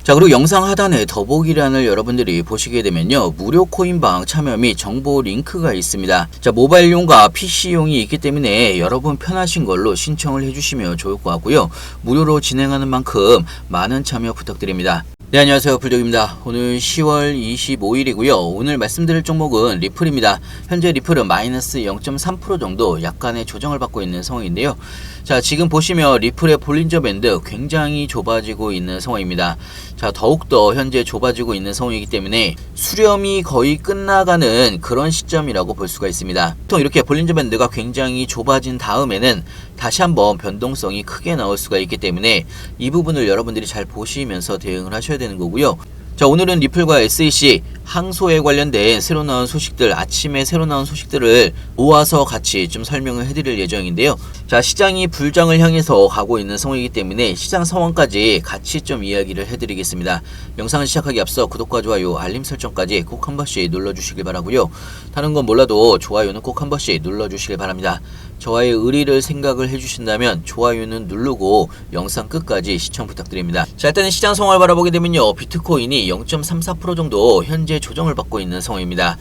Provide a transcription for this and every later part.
자, 그리고 영상 하단에 더보기란을 여러분들이 보시게 되면요, 무료 코인방 참여 및 정보 링크가 있습니다. 자, 모바일용과 PC용이 있기 때문에 여러분 편하신 걸로 신청을 해주시면 좋을 것 같고요. 무료로 진행하는 만큼 많은 참여 부탁드립니다. 네, 안녕하세요. 불독입니다. 오늘 10월 25일이고요. 오늘 말씀드릴 종목은 리플입니다. 현재 리플은 마이너스 0.3% 정도 약간의 조정을 받고 있는 상황인데요. 자, 지금 보시면 리플의 볼린저 밴드 굉장히 좁아지고 있는 상황입니다. 자, 더욱더 현재 좁아지고 있는 상황이기 때문에 수렴이 거의 끝나가는 그런 시점이라고 볼 수가 있습니다. 보통 이렇게 볼린저 밴드가 굉장히 좁아진 다음에는 다시 한번 변동성이 크게 나올 수가 있기 때문에 이 부분을 여러분들이 잘 보시면서 대응을 하셔야 되는 거고요. 자, 오늘은 리플과 SEC 항소에 관련된 새로 나온 소식들, 아침에 새로 나온 소식들을 모아서 같이 좀 설명을 해드릴 예정인데요. 자, 시장이 불장을 향해서 가고 있는 상황이기 때문에 시장 상황까지 같이 좀 이야기를 해드리겠습니다. 영상을 시작하기 앞서 구독과 좋아요, 알림 설정까지 꼭 한 번씩 눌러주시길 바라고요. 다른 건 몰라도 좋아요는 꼭 한 번씩 눌러주시길 바랍니다. 저와의 의리를 생각을 해주신다면 좋아요는 누르고 영상 끝까지 시청 부탁드립니다. 자, 일단은 시장 상황을 바라보게 되면요, 비트코인이 0.34% 정도 현재 조정을 받고 있는 상황입니다.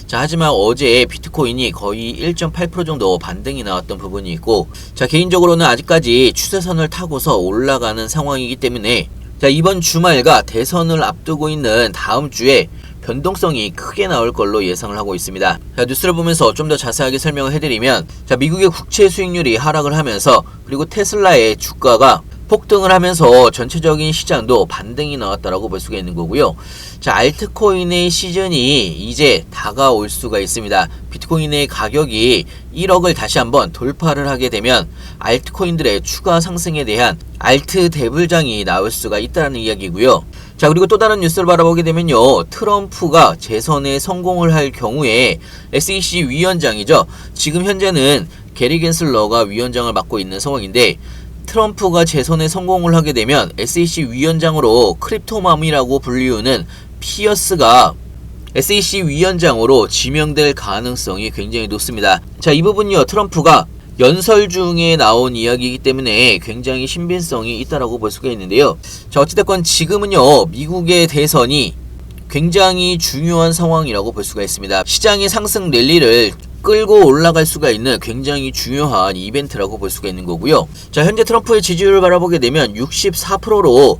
자, 하지만 어제 비트코인이 거의 1.8% 정도 반등이 나왔던 부분이 있고, 자, 개인적으로는 아직까지 추세선을 타고서 올라가는 상황이기 때문에 자, 이번 주말과 대선을 앞두고 있는 다음 주에 변동성이 크게 나올 걸로 예상을 하고 있습니다. 자, 뉴스를 보면서 좀 더 자세하게 설명을 해드리면, 자, 미국의 국채 수익률이 하락을 하면서 그리고 테슬라의 주가가 폭등을 하면서 전체적인 시장도 반등이 나왔다라고 볼 수가 있는 거고요. 자, 알트코인의 시즌이 이제 다가올 수가 있습니다. 비트코인의 가격이 1억을 다시 한번 돌파를 하게 되면 알트코인들의 추가 상승에 대한 알트 대불장이 나올 수가 있다는 이야기고요. 자, 그리고 또 다른 뉴스를 바라보게 되면요, 트럼프가 재선에 성공을 할 경우에 SEC 위원장이죠. 지금 현재는 게리 겐슬러가 위원장을 맡고 있는 상황인데, 트럼프가 재선에 성공을 하게 되면 SEC 위원장으로 크립토맘이라고 불리우는 피어스가 SEC 위원장으로 지명될 가능성이 굉장히 높습니다. 자, 이 부분요, 트럼프가 연설 중에 나온 이야기이기 때문에 굉장히 신빙성이 있다라고 볼 수가 있는데요. 자, 어찌됐건 지금은요, 미국의 대선이 굉장히 중요한 상황이라고 볼 수가 있습니다. 시장의 상승 랠리를 끌고 올라갈 수가 있는 굉장히 중요한 이벤트라고 볼 수가 있는 거고요. 자, 현재 트럼프의 지지율을 바라보게 되면 64%로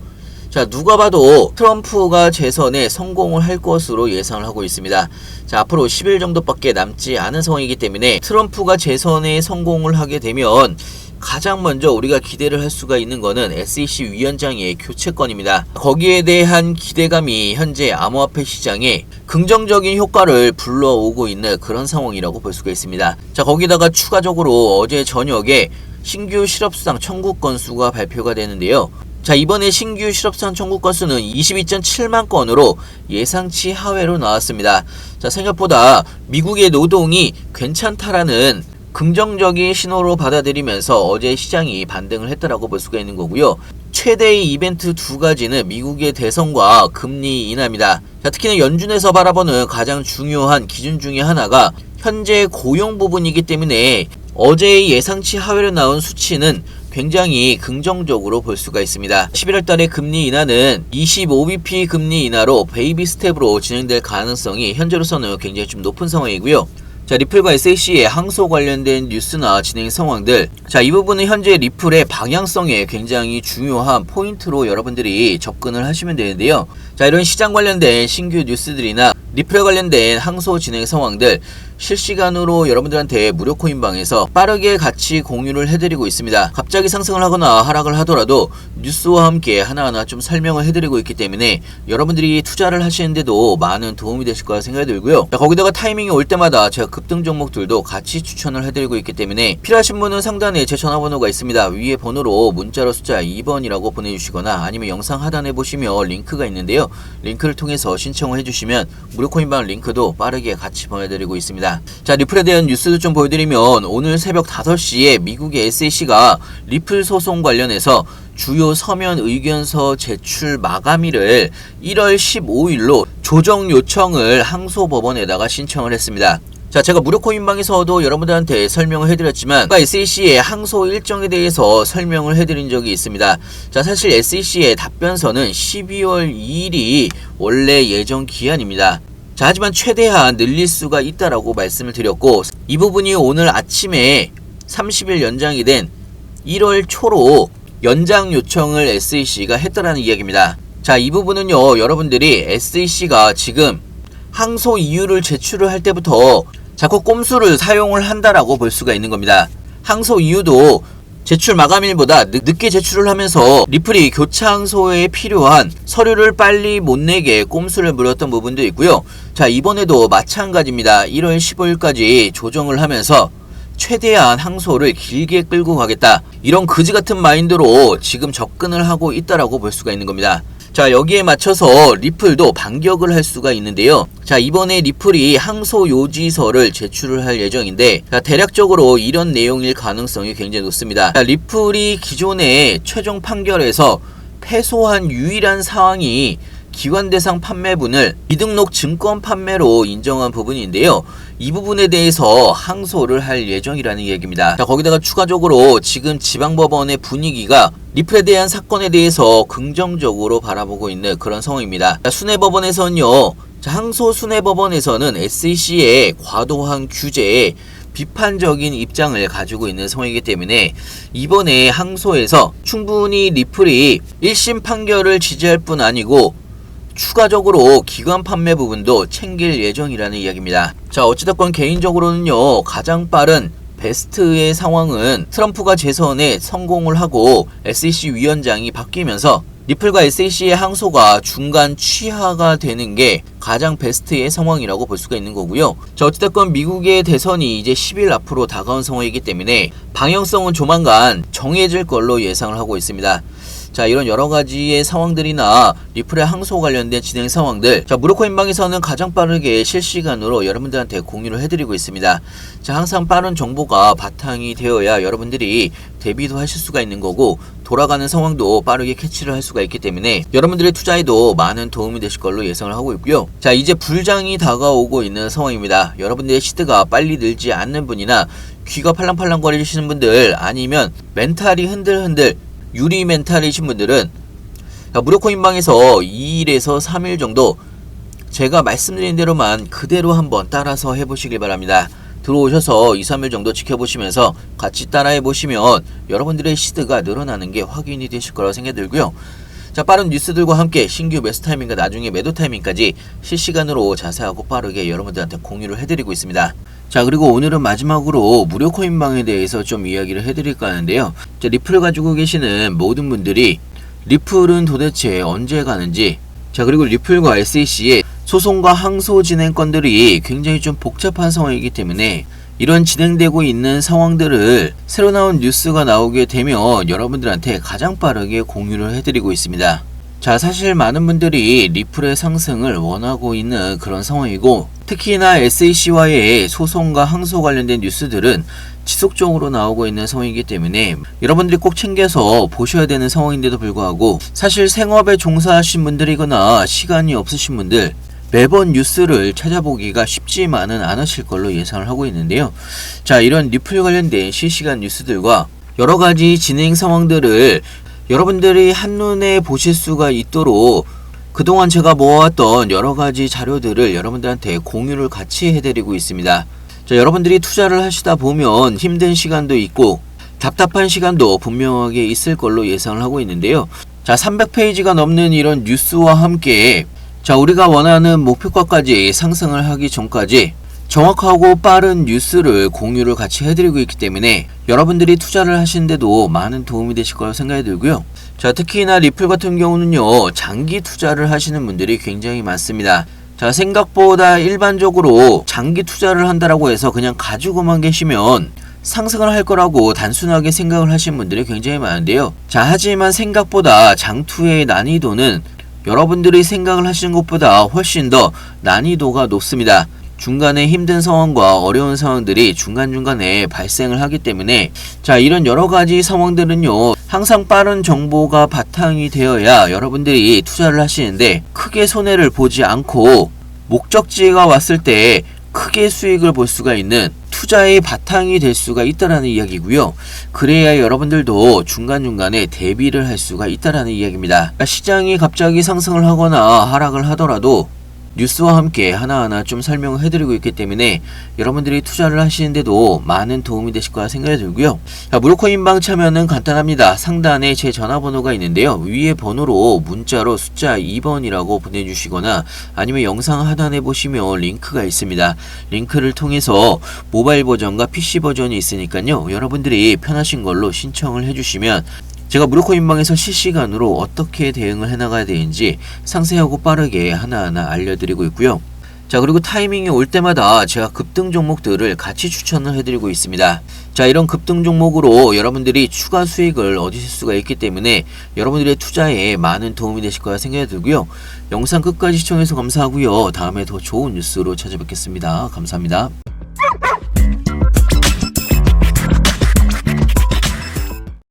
자, 누가 봐도 트럼프가 재선에 성공을 할 것으로 예상을 하고 있습니다. 자, 앞으로 10일 정도밖에 남지 않은 상황이기 때문에 트럼프가 재선에 성공을 하게 되면 가장 먼저 우리가 기대를 할 수가 있는 거는 SEC 위원장의 교체권입니다. 거기에 대한 기대감이 현재 암호화폐 시장에 긍정적인 효과를 불러오고 있는 그런 상황이라고 볼 수가 있습니다. 자, 거기다가 추가적으로 어제 저녁에 신규 실업수당 청구 건수가 발표가 되는데요. 자, 이번에 신규 실업수당 청구 건수는 22.7만 건으로 예상치 하회로 나왔습니다. 자, 생각보다 미국의 노동이 괜찮다라는 긍정적인 신호로 받아들이면서 어제 시장이 반등을 했다라고 볼 수가 있는 거고요. 최대의 이벤트 두 가지는 미국의 대선과 금리 인하입니다. 자, 특히나 연준에서 바라보는 가장 중요한 기준 중에 하나가 현재 고용 부분이기 때문에 어제의 예상치 하회로 나온 수치는 굉장히 긍정적으로 볼 수가 있습니다. 11월 달에 금리 인하는 25bp 금리 인하로 베이비 스텝으로 진행될 가능성이 현재로서는 굉장히 좀 높은 상황이고요. 자, 리플과 SEC의 항소 관련된 뉴스나 진행 상황들, 자, 이 부분은 현재 리플의 방향성에 굉장히 중요한 포인트로 여러분들이 접근을 하시면 되는데요. 자, 이런 시장 관련된 신규 뉴스들이나 리플에 관련된 항소 진행 상황들 실시간으로 여러분들한테 무료 코인방에서 빠르게 같이 공유를 해드리고 있습니다. 갑자기 상승을 하거나 하락을 하더라도 뉴스와 함께 하나하나 좀 설명을 해드리고 있기 때문에 여러분들이 투자를 하시는데도 많은 도움이 되실 거라 생각이 들고요. 자, 거기다가 타이밍이 올 때마다 제가 급등 종목들도 같이 추천을 해드리고 있기 때문에 필요하신 분은 상단에 제 전화번호가 있습니다. 위에 번호로 문자로 숫자 2번이라고 보내주시거나 아니면 영상 하단에 보시면 링크가 있는데요. 링크를 통해서 신청을 해주시면 무료 코인방 링크도 빠르게 같이 보내드리고 있습니다. 자, 리플에 대한 뉴스도 좀 보여드리면 오늘 새벽 5시에 미국의 SEC가 리플 소송 관련해서 주요 서면 의견서 제출 마감일을 1월 15일로 조정 요청을 항소법원에다가 신청을 했습니다. 자, 제가 무료 코인방에서도 여러분들한테 설명을 해드렸지만 SEC의 항소 일정에 대해서 설명을 해드린 적이 있습니다. 자, 사실 SEC의 답변서는 12월 2일이 원래 예정 기한입니다. 자, 하지만 최대한 늘릴 수가 있다라고 말씀을 드렸고, 이 부분이 오늘 아침에 30일 연장이 된 1월 초로 연장 요청을 SEC가 했다라는 이야기입니다. 자, 이 부분은요, 여러분들이 SEC가 지금 항소 이유를 제출을 할 때부터 자꾸 꼼수를 사용을 한다라고 볼 수가 있는 겁니다. 항소 이유도 제출 마감일보다 늦게 제출을 하면서 리플이 교차 항소에 필요한 서류를 빨리 못 내게 꼼수를 부렸던 부분도 있고요. 자, 이번에도 마찬가지입니다. 1월 15일까지 조정을 하면서 최대한 항소를 길게 끌고 가겠다, 이런 그지 같은 마인드로 지금 접근을 하고 있다라고 볼 수가 있는 겁니다. 자, 여기에 맞춰서 리플도 반격을 할 수가 있는데요. 자, 이번에 리플이 항소 요지서를 제출을 할 예정인데, 자, 대략적으로 이런 내용일 가능성이 굉장히 높습니다. 자, 리플이 기존의 최종 판결에서 패소한 유일한 사항이 기관 대상 판매분을 비등록 증권 판매로 인정한 부분인데요. 이 부분에 대해서 항소를 할 예정이라는 얘기입니다. 자, 거기다가 추가적으로 지금 지방법원의 분위기가 리플에 대한 사건에 대해서 긍정적으로 바라보고 있는 그런 상황입니다. 자, 순회법원에서는요, 항소 순회법원에서는 SEC의 과도한 규제에 비판적인 입장을 가지고 있는 상황이기 때문에 이번에 항소에서 충분히 리플이 1심 판결을 지지할 뿐 아니고 추가적으로 기관 판매 부분도 챙길 예정이라는 이야기입니다. 자, 어찌됐건 개인적으로는요, 가장 빠른 베스트의 상황은 트럼프가 재선에 성공을 하고 SEC 위원장이 바뀌면서 리플과 SEC의 항소가 중간 취하가 되는 게 가장 베스트의 상황이라고 볼 수가 있는 거고요. 자, 어찌됐건 미국의 대선이 이제 10일 앞으로 다가온 상황이기 때문에 방향성은 조만간 정해질 걸로 예상을 하고 있습니다. 자, 이런 여러가지의 상황들이나 리플의 항소 관련된 진행 상황들, 자, 무료코인방에서는 가장 빠르게 실시간으로 여러분들한테 공유를 해드리고 있습니다. 자, 항상 빠른 정보가 바탕이 되어야 여러분들이 대비도 하실 수가 있는 거고, 돌아가는 상황도 빠르게 캐치를 할 수가 있기 때문에 여러분들의 투자에도 많은 도움이 되실 걸로 예상을 하고 있고요. 자, 이제 불장이 다가오고 있는 상황입니다. 여러분들의 시드가 빨리 늘지 않는 분이나 귀가 팔랑팔랑 거리시는 분들, 아니면 멘탈이 흔들흔들 유리 멘탈이신 분들은 무료코인방에서 2일에서 3일 정도 제가 말씀드린 대로만 그대로 한번 따라서 해보시길 바랍니다. 들어오셔서 2, 3일 정도 지켜보시면서 같이 따라해 보시면 여러분들의 시드가 늘어나는 게 확인이 되실 거라고 생각이 들고요. 자, 빠른 뉴스들과 함께 신규 매수 타이밍과 나중에 매도 타이밍까지 실시간으로 자세하고 빠르게 여러분들한테 공유를 해드리고 있습니다. 자, 그리고 오늘은 마지막으로 무료 코인방에 대해서 좀 이야기를 해드릴까 하는데요. 자, 리플을 가지고 계시는 모든 분들이 리플은 도대체 언제 가는지, 자, 그리고 리플과 SEC의 소송과 항소 진행 건들이 굉장히 좀 복잡한 상황이기 때문에 이런 진행되고 있는 상황들을 새로 나온 뉴스가 나오게 되면 여러분들한테 가장 빠르게 공유를 해드리고 있습니다. 자, 사실 많은 분들이 리플의 상승을 원하고 있는 그런 상황이고, 특히나 SEC와의 소송과 항소 관련된 뉴스들은 지속적으로 나오고 있는 상황이기 때문에 여러분들이 꼭 챙겨서 보셔야 되는 상황인데도 불구하고, 사실 생업에 종사하신 분들이거나 시간이 없으신 분들 매번 뉴스를 찾아보기가 쉽지만은 않으실 걸로 예상을 하고 있는데요. 자, 이런 리플 관련된 실시간 뉴스들과 여러가지 진행 상황들을 여러분들이 한눈에 보실 수가 있도록 그동안 제가 모아왔던 여러가지 자료들을 여러분들한테 공유를 같이 해드리고 있습니다. 자, 여러분들이 투자를 하시다 보면 힘든 시간도 있고 답답한 시간도 분명하게 있을 걸로 예상을 하고 있는데요. 자, 300페이지가 넘는 이런 뉴스와 함께, 자, 우리가 원하는 목표가까지 상승을 하기 전까지 정확하고 빠른 뉴스를 공유를 같이 해드리고 있기 때문에 여러분들이 투자를 하시는데도 많은 도움이 되실 거라고 생각이 들고요. 자, 특히나 리플 같은 경우는요, 장기 투자를 하시는 분들이 굉장히 많습니다. 자, 생각보다 일반적으로 장기 투자를 한다라고 해서 그냥 가지고만 계시면 상승을 할 거라고 단순하게 생각을 하시는 분들이 굉장히 많은데요. 자, 하지만 생각보다 장투의 난이도는 여러분들이 생각을 하시는 것보다 훨씬 더 난이도가 높습니다. 중간에 힘든 상황과 어려운 상황들이 중간중간에 발생을 하기 때문에, 자, 이런 여러가지 상황들은요, 항상 빠른 정보가 바탕이 되어야 여러분들이 투자를 하시는데 크게 손해를 보지 않고 목적지가 왔을 때 크게 수익을 볼 수가 있는 투자의 바탕이 될 수가 있다라는 이야기고요. 그래야 여러분들도 중간중간에 대비를 할 수가 있다라는 이야기입니다. 시장이 갑자기 상승을 하거나 하락을 하더라도 뉴스와 함께 하나하나 좀 설명을 해드리고 있기 때문에 여러분들이 투자를 하시는데도 많은 도움이 되실 거라 생각이 들고요. 무료코인방 참여는 간단합니다. 상단에 제 전화번호가 있는데요. 위에 번호로 문자로 숫자 2번이라고 보내주시거나 아니면 영상 하단에 보시면 링크가 있습니다. 링크를 통해서 모바일 버전과 PC 버전이 있으니까요. 여러분들이 편하신 걸로 신청을 해주시면 제가 무료코인방에서 실시간으로 어떻게 대응을 해나가야 되는지 상세하고 빠르게 하나하나 알려드리고 있고요. 자, 그리고 타이밍이 올 때마다 제가 급등 종목들을 같이 추천을 해드리고 있습니다. 자, 이런 급등 종목으로 여러분들이 추가 수익을 얻으실 수가 있기 때문에 여러분들의 투자에 많은 도움이 되실 거라 생각이 들고요. 영상 끝까지 시청해서 감사하고요. 다음에 더 좋은 뉴스로 찾아뵙겠습니다. 감사합니다.